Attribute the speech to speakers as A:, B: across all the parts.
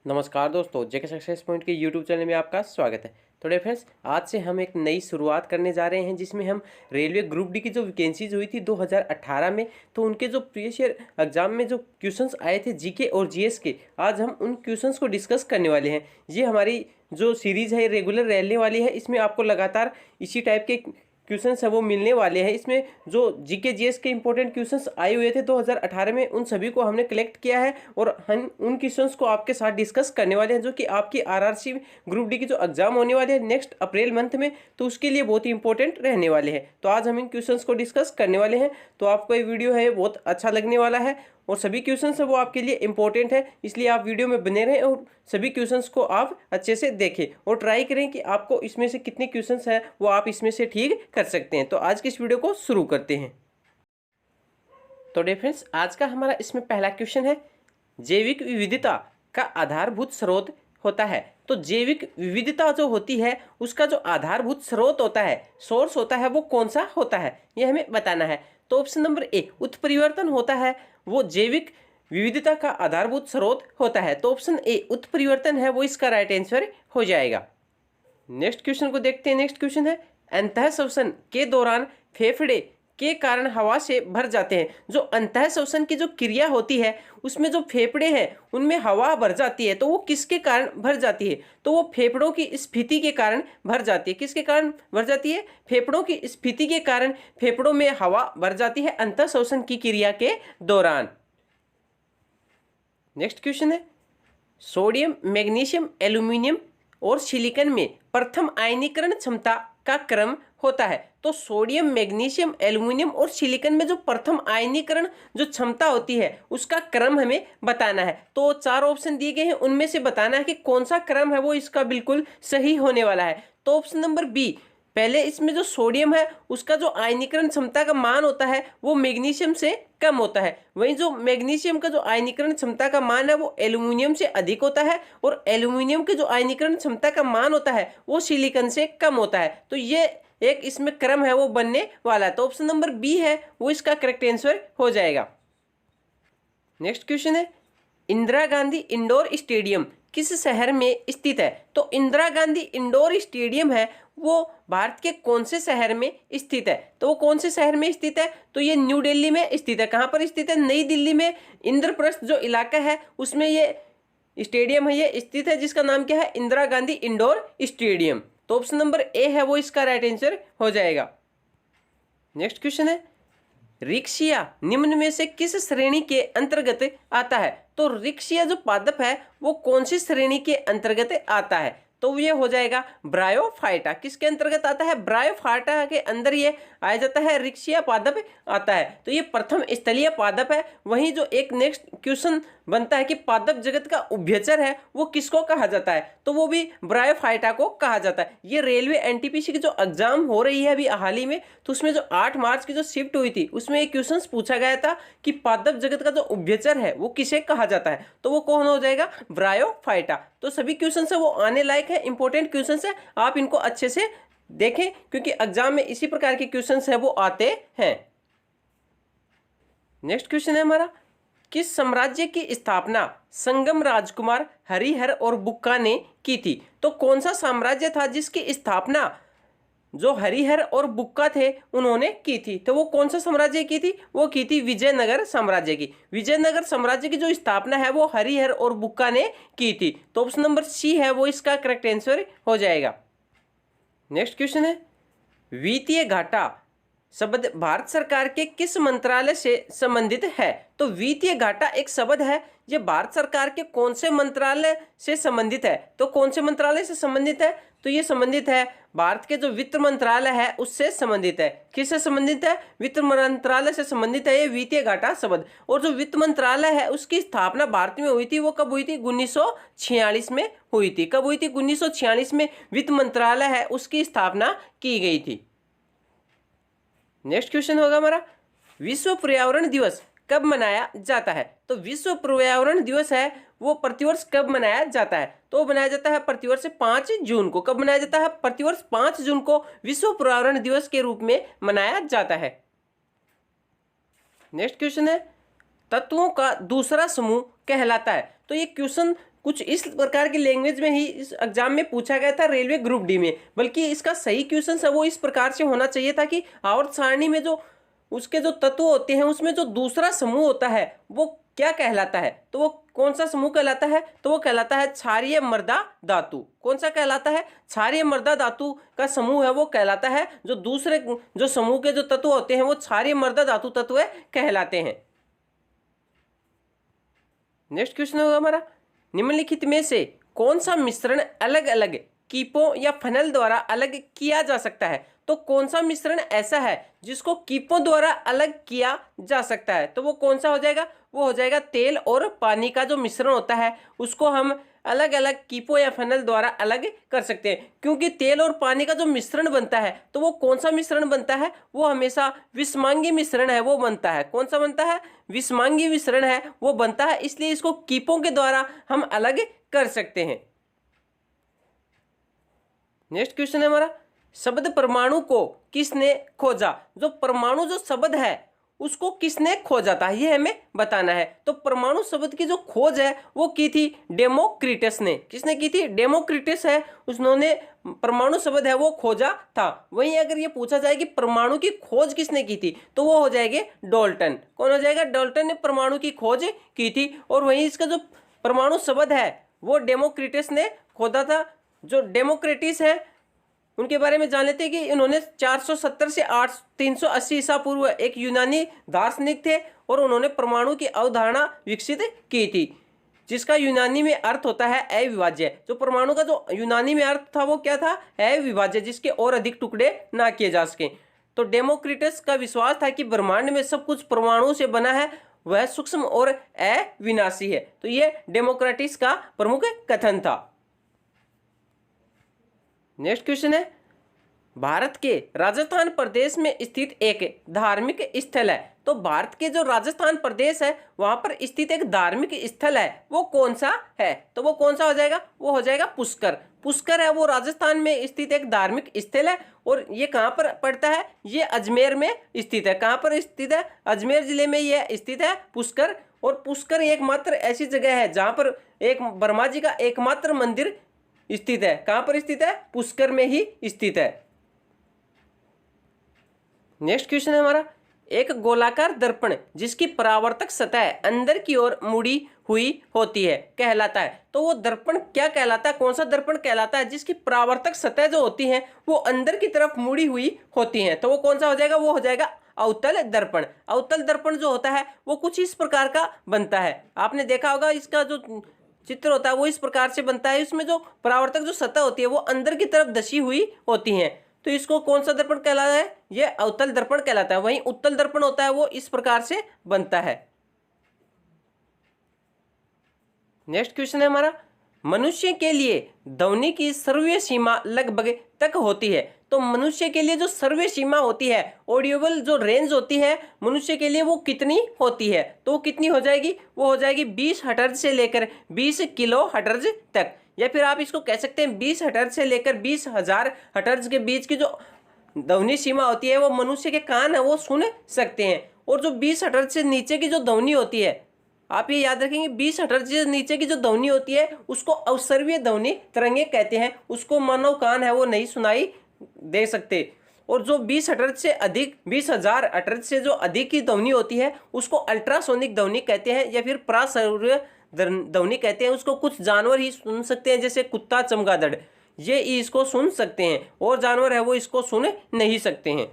A: नमस्कार दोस्तों, जेके success point के यूट्यूब चैनल में आपका स्वागत है। तो डियर फ्रेंड्स, आज से हम एक नई शुरुआत करने जा रहे हैं जिसमें हम रेलवे ग्रुप डी की जो वैकेंसीज हुई थी 2018 में, तो उनके जो प्रीवियस ईयर एग्जाम में जो क्वेश्चंस आए थे जीके और जीएस के, आज हम उन क्वेश्चंस को डिस्कस करने वाले हैं। ये हमारी जो सीरीज़ है रेगुलर रहने वाली है, इसमें आपको लगातार इसी टाइप के क्वेश्चंस है वो मिलने वाले हैं। इसमें जो जीके जीएस के इंपॉर्टेंट क्वेश्चंस आए हुए थे 2018 में, उन सभी को हमने कलेक्ट किया है और हम उन क्वेश्चंस को आपके साथ डिस्कस करने वाले हैं जो कि आपकी आरआरसी ग्रुप डी की जो एग्जाम होने वाले हैं नेक्स्ट अप्रैल मंथ में, तो उसके लिए बहुत ही इंपॉर्टेंट रहने वाले हैं। तो आज हम इन क्वेश्चंस को डिस्कस करने वाले हैं। तो आपको ये वीडियो है बहुत अच्छा लगने वाला है और सभी क्वेश्चंस है वो आपके लिए इंपॉर्टेंट है, इसलिए आप वीडियो में बने रहें और सभी क्वेश्चंस को आप अच्छे से देखें और ट्राई करें कि आपको इसमें से कितने क्वेश्चंस हैं वो आप इसमें से ठीक कर सकते हैं। तो आज की इस वीडियो को शुरू करते हैं। तो डियर फ्रेंड्स, आज का हमारा इसमें पहला क्वेश्चन है, जैविक विविधता का आधारभूत स्रोत होता है। तो जैविक विविधता जो होती है उसका जो आधारभूत स्रोत होता है, सोर्स होता है, वो कौन सा होता है, ये हमें बताना है। तो ऑप्शन नंबर ए, उत्परिवर्तन होता है, वो जैविक विविधता का आधारभूत स्रोत होता है। तो ऑप्शन ए उत्परिवर्तन है वो इसका राइट आंसर हो जाएगा। नेक्स्ट क्वेश्चन को देखते हैं। नेक्स्ट क्वेश्चन है, अंतः श्वसन के दौरान फेफड़े के कारण हवा से भर जाते हैं। जो अंतः श्वसन की जो क्रिया होती है उसमें जो फेफड़े हैं उनमें हवा भर जाती है, तो वो किसके कारण भर जाती है? तो वो फेफड़ों की स्फीति के कारण भर जाती है। किसके कारण भर जाती है? फेफड़ों की स्फीति के कारण फेफड़ों में हवा भर जाती है अंतः श्वसन की क्रिया के दौरान। नेक्स्ट क्वेश्चन है, सोडियम, मैग्नीशियम, एल्यूमिनियम और सिलिकॉन में प्रथम आयनीकरण क्षमता का क्रम होता है। तो सोडियम, मैग्नीशियम, एल्यूमिनियम और सिलिकॉन में जो प्रथम आयनीकरण जो क्षमता होती है उसका क्रम हमें बताना है। तो चार ऑप्शन दिए गए हैं, उनमें से बताना है कि कौन सा क्रम है वो इसका बिल्कुल सही होने वाला है। तो ऑप्शन नंबर बी, पहले इसमें जो सोडियम है उसका जो आयनीकरण क्षमता का मान होता है वो मैग्नीशियम से कम होता है, वहीं जो मैग्नीशियम का जो आयनीकरण क्षमता का मान है वो एल्यूमिनियम से अधिक होता है और एल्यूमिनियम के जो आयनीकरण क्षमता का मान होता है वो सिलिकॉन से कम होता है। तो ये एक इसमें क्रम है वो बनने वाला है। तो ऑप्शन नंबर बी है वो इसका करेक्ट आंसर हो जाएगा। नेक्स्ट क्वेश्चन है, इंदिरा गांधी इंडोर स्टेडियम किस शहर में स्थित है? तो इंदिरा गांधी इंडोर स्टेडियम है वो भारत के कौन से शहर में स्थित है? तो वो कौन से शहर में स्थित है? तो ये न्यू दिल्ली में स्थित है। कहाँ पर स्थित है? नई दिल्ली में इंद्रप्रस्थ जो इलाका है उसमें ये स्टेडियम है ये स्थित है, जिसका नाम क्या है? Indira Gandhi indoor stadium. तो ऑप्शन नंबर ए है वो इसका राइट आंसर हो जाएगा। नेक्स्ट क्वेश्चन है, रिक्शिया निम्न में से किस श्रेणी के अंतर्गत आता है? तो रिक्शिया जो पादप है वो कौन सी श्रेणी के अंतर्गत आता है? तो ये हो जाएगा ब्रायोफाइटा। किसके अंतर्गत आता है? ब्रायोफाइटा के अंदर ये आ जाता है, रिक्शिया पादप आता है। तो ये प्रथम स्थलीय पादप है। वहीं जो एक नेक्स्ट क्वेश्चन बनता है कि पादप जगत का उभयचर है वो किसको कहा जाता है? तो वो भी ब्रायोफाइटा को कहा जाता है। ये रेलवे एनटीपीसी की जो एग्जाम हो रही है अभी हाल ही में, तो उसमें जो 8 मार्च की जो शिफ्ट हुई थी उसमें एक क्वेश्चन पूछा गया था कि पादप जगत का जो उभयचर है वो किसे कहा जाता है? तो वो कौन हो जाएगा? ब्रायोफाइटा। तो सभी क्वेश्चन है वो आने लायक है, इंपॉर्टेंट क्वेश्चन है, आप इनको अच्छे से देखें क्योंकि एग्जाम में इसी प्रकार के क्वेश्चन है वो आते हैं। नेक्स्ट क्वेश्चन है हमारा, किस साम्राज्य की स्थापना संगम राजकुमार हरिहर और बुक्का ने की थी? तो कौन सा साम्राज्य था जिसकी स्थापना जो हरिहर और बुक्का थे उन्होंने की थी? तो वो कौन सा साम्राज्य की थी? वो की थी विजयनगर साम्राज्य की। विजयनगर साम्राज्य की जो स्थापना है वो हरिहर और बुक्का ने की थी। तो ऑप्शन नंबर सी है वो इसका करेक्ट आंसर हो जाएगा। नेक्स्ट क्वेश्चन है, वित्तीय घाटा शब्द भारत सरकार के किस मंत्रालय से संबंधित है? तो वित्तीय घाटा एक शब्द है, ये भारत सरकार के कौन से मंत्रालय से संबंधित है? तो कौन से मंत्रालय से संबंधित है? तो ये संबंधित है भारत के जो वित्त मंत्रालय है उससे संबंधित है। किससे संबंधित है? वित्त मंत्रालय से संबंधित है ये वित्तीय घाटा शब्द। और जो वित्त मंत्रालय है उसकी स्थापना भारत में हुई थी, वो कब हुई थी? 1946 में हुई थी। कब हुई थी? 1946 में वित्त मंत्रालय है उसकी स्थापना की गई थी। नेक्स्ट क्वेश्चन होगा हमारा, विश्व पर्यावरण दिवस कब मनाया जाता है? तो विश्व पर्यावरण दिवस है वो प्रतिवर्ष कब मनाया जाता है? तो मनाया जाता है प्रतिवर्ष 5 जून को। कब मनाया जाता है? प्रतिवर्ष 5 जून को विश्व पर्यावरण दिवस के रूप में मनाया जाता है। नेक्स्ट क्वेश्चन है, तत्वों का दूसरा समूह कहलाता है। तो ये क्वेश्चन कुछ इस प्रकार की लैंग्वेज में ही इस एग्जाम में पूछा गया था रेलवे ग्रुप डी में, बल्कि इसका सही क्वेश्चन है वो इस प्रकार से होना चाहिए था कि आवर्त सारणी में जो उसके जो तत्व होते हैं उसमें जो दूसरा समूह होता है वो क्या कहलाता है। तो वो कौन सा समूह कहलाता है, तो वो कहलाता है क्षारीय मृदा धातु। कौन सा कहलाता है, क्षारीय मृदा धातु का समूह है वो कहलाता है। जो दूसरे जो समूह के जो तत्व होते हैं वो क्षारीय मृदा धातु तत्व कहलाते हैं। नेक्स्ट क्वेश्चन होगा हमारा, निम्नलिखित में से कौन सा मिश्रण अलग अलग कीपों या फनल द्वारा अलग किया जा सकता है। तो कौन सा मिश्रण ऐसा है जिसको कीपों द्वारा अलग किया जा सकता है, तो वो कौन सा हो जाएगा, वो हो जाएगा तेल और पानी का जो मिश्रण होता है उसको हम अलग अलग कीपों या फनल द्वारा अलग कर सकते हैं। क्योंकि तेल और पानी का जो मिश्रण बनता है तो वो कौन सा मिश्रण बनता है, वो हमेशा विषमांगी मिश्रण है वो बनता है। कौन सा बनता है, विषमांगी मिश्रण है वो बनता है, इसलिए इसको कीपों के द्वारा हम अलग कर सकते हैं। नेक्स्ट क्वेश्चन है हमारा, शब्द परमाणु को किसने खोजा। जो परमाणु जो शब्द है उसको किसने खोजा था ये हमें बताना है। तो परमाणु शब्द की जो खोज है वो की थी डेमोक्रिटस ने। किसने की थी, डेमोक्रिटस है, उसने परमाणु शब्द है वो खोजा था। वहीं अगर ये पूछा जाए कि परमाणु की खोज किसने की थी तो वो हो जाएंगे डाल्टन। कौन हो जाएगा, डाल्टन ने परमाणु की खोज की थी। और वहीं इसका जो परमाणु शब्द है वो डेमोक्रिटस ने खोदा था। जो डेमोक्रेटिस है उनके बारे में जान लेते हैं कि इन्होंने 470 से 380 ईसा पूर्व एक यूनानी दार्शनिक थे और उन्होंने परमाणु की अवधारणा विकसित की थी, जिसका यूनानी में अर्थ होता है अविभाज्य। जो परमाणु का जो यूनानी में अर्थ था वो क्या था, अविभाज्य, जिसके और अधिक टुकड़े ना किए जा सके। तो डेमोक्रिटस का विश्वास था कि ब्रह्मांड में सब कुछ परमाणु से बना है, वह सूक्ष्म और अविनाशी है। तो ये डेमोक्रेटिस का प्रमुख कथन था। नेक्स्ट क्वेश्चन है, भारत के राजस्थान प्रदेश में स्थित एक धार्मिक स्थल है। तो भारत के जो राजस्थान प्रदेश है वहां पर स्थित एक धार्मिक स्थल है वो कौन सा है, तो वो कौन सा हो जाएगा, वो हो जाएगा पुष्कर। पुष्कर है वो राजस्थान में स्थित एक धार्मिक स्थल है और ये कहाँ पर पड़ता है, ये अजमेर में स्थित है। कहाँ पर स्थित है, अजमेर जिले में यह स्थित है पुष्कर। और पुष्कर एकमात्र ऐसी जगह है जहाँ पर एक ब्रह्मा जी का एकमात्र मंदिर स्थित है। कहां पर स्थित है, पुष्कर में ही स्थित है। नेक्स्ट क्वेश्चन है हमारा, एक गोलाकार दर्पण जिसकी परावर्तक सतह अंदर की ओर मुड़ी हुई होती है कहलाता है। तो वो दर्पण क्या कहलाता है, कौन सा दर्पण कहलाता है जिसकी परावर्तक सतह जो होती है वो अंदर की तरफ मुड़ी हुई होती है। तो वो कौन सा हो जाएगा, वो हो जाएगा अवतल दर्पण। अवतल दर्पण जो होता है वो कुछ इस प्रकार का बनता है। आपने देखा होगा इसका जो चित्र होता है वो इस प्रकार से बनता है। इसमें जो परावर्तक जो सतह होती है वो अंदर की तरफ धसी हुई होती है। तो इसको कौन सा दर्पण कहलाता है, ये अवतल दर्पण कहलाता है। वहीं उत्तल दर्पण होता है वो इस प्रकार से बनता है। नेक्स्ट क्वेश्चन है हमारा, मनुष्य के लिए ध्वनि की सर्वीय सीमा लगभग तक होती है। तो मनुष्य के लिए जो सर्वीय सीमा होती है, ऑडियोबल जो रेंज होती है मनुष्य के लिए वो कितनी होती है, तो वो कितनी हो जाएगी, वो हो जाएगी 20 हर्ट्ज से लेकर 20 किलो हर्ट्ज तक। या फिर आप इसको कह सकते हैं 20 हर्ट्ज से लेकर 20,000 हर्ट्ज के बीच की जो ध्वनि सीमा होती है वो मनुष्य के कान है वो सुन सकते हैं। और जो 20 हर्ट्ज से नीचे की जो ध्वनि होती है, आप ये याद रखेंगे 20 हर्ट्ज से नीचे की जो ध्वनि होती है उसको अवसर्वीय ध्वनि तरंगे कहते हैं। उसको मानव कान है वो नहीं सुनाई दे सकते। और जो 20 हर्ट्ज से अधिक 20,000 हर्ट्ज से जो अधिक की ध्वनि होती है उसको अल्ट्रासोनिक ध्वनि कहते हैं या फिर परासौर्य ध्वनि कहते हैं। उसको कुछ जानवर ही सुन सकते हैं, जैसे कुत्ता, चमगादड़, ये इसको सुन सकते हैं और जानवर है वो इसको सुन नहीं सकते हैं।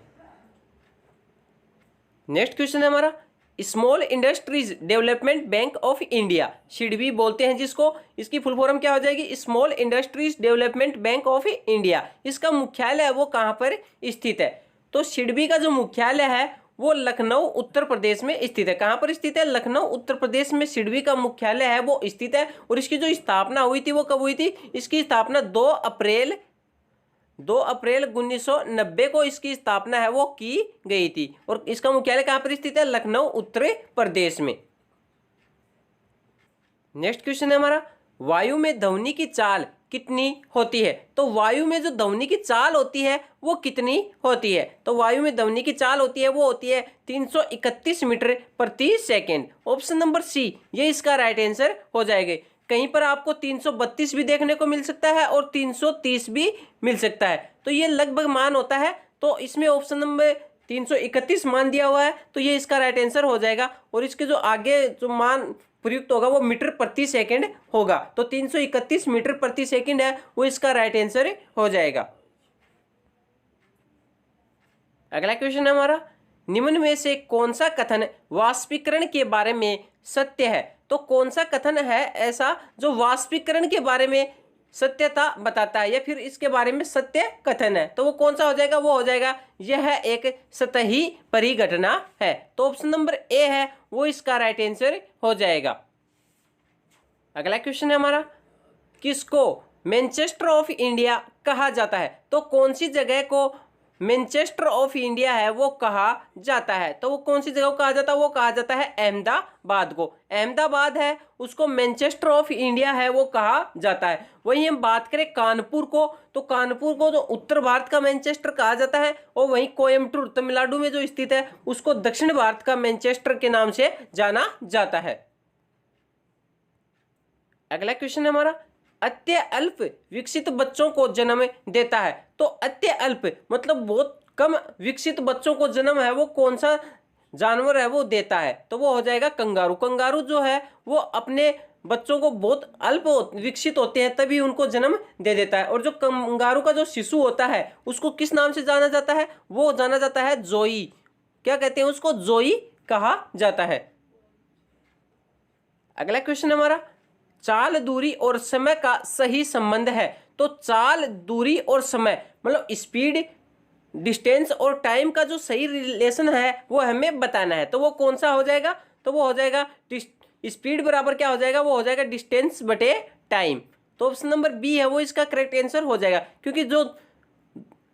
A: नेक्स्ट क्वेश्चन है हमारा, small industries development bank of India, SIDBI बोलते हैं जिसको, इसकी फुल फॉर्म क्या हो जाएगी, small industries development bank of India. इसका मुख्यालय है वो कहाँ पर स्थित है, तो सिडबी का जो मुख्यालय है वो लखनऊ उत्तर प्रदेश में स्थित है। कहाँ पर स्थित है, लखनऊ उत्तर प्रदेश में सिडबी का मुख्यालय है वो स्थित है। और इसकी जो स्थापना हुई थी वो कब हुई थी, इसकी स्थापना 2 अप्रैल 1990 को इसकी स्थापना है वो की गई थी। और इसका मुख्यालय कहाँ पर स्थित है, लखनऊ उत्तर प्रदेश में। नेक्स्ट क्वेश्चन है हमारा, वायु में ध्वनि की चाल कितनी होती है? तो वायु में जो ध्वनि की चाल होती है वो कितनी होती है? तो वायु में ध्वनि की चाल होती है वो होती है 331 मीटर प्रति सेकेंड। ऑप्शन नंबर सी ये इसका राइट आंसर हो जाएगा। कहीं पर आपको 332 भी देखने को मिल सकता है और 330 भी मिल सकता है, तो ये लगभग मान होता है। तो इसमें ऑप्शन नंबर 331 मान दिया हुआ है, तो ये इसका राइट आंसर हो जाएगा। और इसके जो आगे जो मान प्रयुक्त होगा वो मीटर प्रति सेकंड होगा, तो 331 मीटर प्रति सेकंड है वो इसका राइट आंसर हो जाएगा। अगला क्वेश्चन है हमारा, निम्न में से कौन सा कथन वाष्पीकरण के बारे में सत्य है? तो कौन सा कथन है ऐसा जो वाष्पीकरण के बारे में सत्यता बताता है या फिर इसके बारे में सत्य कथन है? तो वो कौन सा हो जाएगा? वो हो जाएगा यह एक सतही परिघटना है। तो ऑप्शन नंबर ए है वो इसका राइट आंसर हो जाएगा। अगला क्वेश्चन है हमारा, किसको मैनचेस्टर ऑफ इंडिया कहा जाता है? तो कौन सी जगह को मैनचेस्टर ऑफ इंडिया है वो कहा जाता है? तो वो कौन सी जगह को कहा जाता है? वो कहा जाता है अहमदाबाद को। अहमदाबाद है उसको मैनचेस्टर ऑफ इंडिया है वो कहा जाता है। वहीं हम बात करें कानपुर को, तो कानपुर को जो उत्तर भारत का मैनचेस्टर कहा जाता है, और वहीं कोयम्बटूर तमिलनाडु में जो स्थित है उसको दक्षिण भारत का मैनचेस्टर के नाम से जाना जाता है। अगला क्वेश्चन है हमारा, अत्य अल्प विकसित बच्चों को जन्म देता है? तो अत्य अल्प मतलब बहुत कम विकसित बच्चों को जन्म है वो कौन सा जानवर है वो देता है? तो वो हो जाएगा कंगारू। कंगारू जो है वो अपने बच्चों को बहुत अल्प विकसित होते हैं तभी उनको जन्म दे देता है। और जो कंगारू का जो शिशु होता है उसको किस नाम से जाना जाता है? वो जाना जाता है जोई। क्या कहते हैं उसको? जोई कहा जाता है। अगला क्वेश्चन हमारा, चाल, दूरी और समय का सही संबंध है? तो चाल, दूरी और समय मतलब स्पीड, डिस्टेंस और टाइम का जो सही रिलेशन है वो हमें बताना है। तो वो कौन सा हो जाएगा? तो वो हो जाएगा स्पीड बराबर क्या हो जाएगा? वो हो जाएगा डिस्टेंस बटे टाइम। तो ऑप्शन नंबर बी है वो इसका करेक्ट आंसर हो जाएगा, क्योंकि जो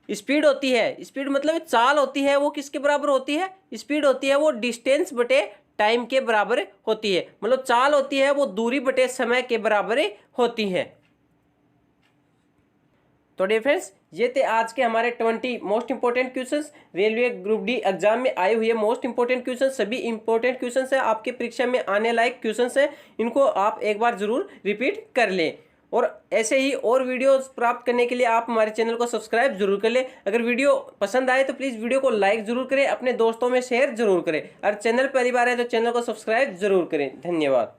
A: स्पीड होती है, स्पीड मतलब चाल होती है वो किसके बराबर होती है? स्पीड होती है वो डिस्टेंस बटे टाइम के बराबर होती है। मतलब चाल होती है वो दूरी बटे समय के बराबर होती है। तो डियर फ्रेंड्स, ये थे आज के हमारे 20 most important questions. Railway group D exam में आए हुए मोस्ट इंपोर्टेंट क्वेश्चन, सभी इंपोर्टेंट क्वेश्चंस है, आपके परीक्षा में आने लायक क्वेश्चंस है। इनको आप एक बार जरूर रिपीट कर लें। और ऐसे ही और वीडियोस प्राप्त करने के लिए आप हमारे चैनल को सब्सक्राइब जरूर कर लें। अगर वीडियो पसंद आए तो प्लीज़ वीडियो को लाइक जरूर करें, अपने दोस्तों में शेयर जरूर करें। और चैनल पहली बार है तो चैनल को सब्सक्राइब जरूर करें। धन्यवाद।